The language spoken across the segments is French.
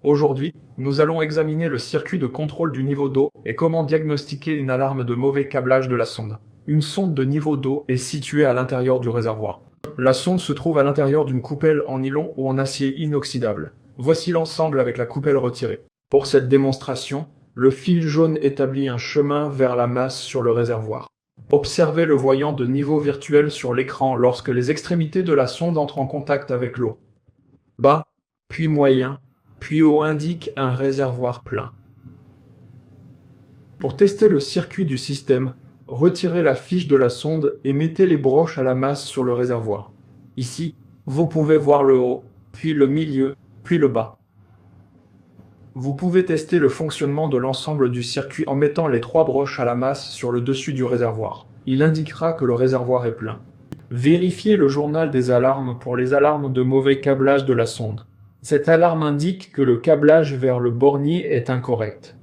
Aujourd'hui, nous allons examiner le circuit de contrôle du niveau d'eau et comment diagnostiquer une alarme de mauvais câblage de la sonde. Une sonde de niveau d'eau est située à l'intérieur du réservoir. La sonde se trouve à l'intérieur d'une coupelle en nylon ou en acier inoxydable. Voici l'ensemble avec la coupelle retirée. Pour cette démonstration, le fil jaune établit un chemin vers la masse sur le réservoir. Observez le voyant de niveau virtuel sur l'écran lorsque les extrémités de la sonde entrent en contact avec l'eau. Bas, puis moyen, puis haut indique un réservoir plein. Pour tester le circuit du système, retirez la fiche de la sonde et mettez les broches à la masse sur le réservoir. Ici, vous pouvez voir le haut, puis le milieu, puis le bas. Vous pouvez tester le fonctionnement de l'ensemble du circuit en mettant les 3 broches à la masse sur le dessus du réservoir. Il indiquera que le réservoir est plein. Vérifiez le journal des alarmes pour les alarmes de mauvais câblage de la sonde. Cette alarme indique que le câblage vers le bornier est incorrect.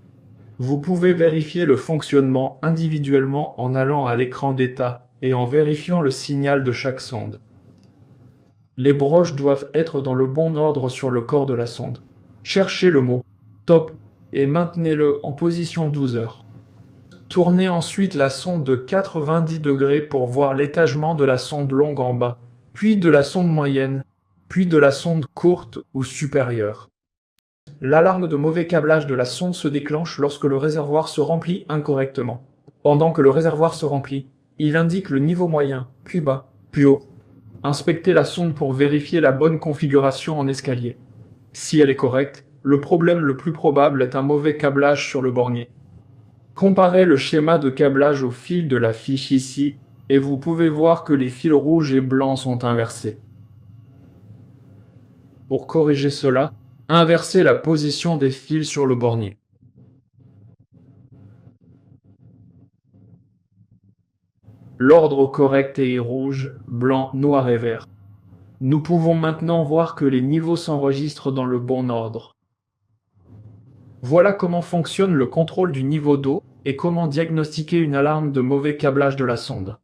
Vous pouvez vérifier le fonctionnement individuellement en allant à l'écran d'état et en vérifiant le signal de chaque sonde. Les broches doivent être dans le bon ordre sur le corps de la sonde. Cherchez le mot « Top » et maintenez-le en position 12 heures. Tournez ensuite la sonde de 90 degrés pour voir l'étagement de la sonde longue en bas, puis de la sonde moyenne, puis de la sonde courte ou supérieure. L'alarme de mauvais câblage de la sonde se déclenche lorsque le réservoir se remplit incorrectement. Pendant que le réservoir se remplit, il indique le niveau moyen, puis bas, puis haut. Inspectez la sonde pour vérifier la bonne configuration en escalier. Si elle est correcte, le problème le plus probable est un mauvais câblage sur le bornier. Comparez le schéma de câblage au fil de la fiche ici, et vous pouvez voir que les fils rouges et blancs sont inversés. Pour corriger cela, inversez la position des fils sur le bornier. L'ordre correct est rouge, blanc, noir et vert. Nous pouvons maintenant voir que les niveaux s'enregistrent dans le bon ordre. Voilà comment fonctionne le contrôle du niveau d'eau et comment diagnostiquer une alarme de mauvais câblage de la sonde.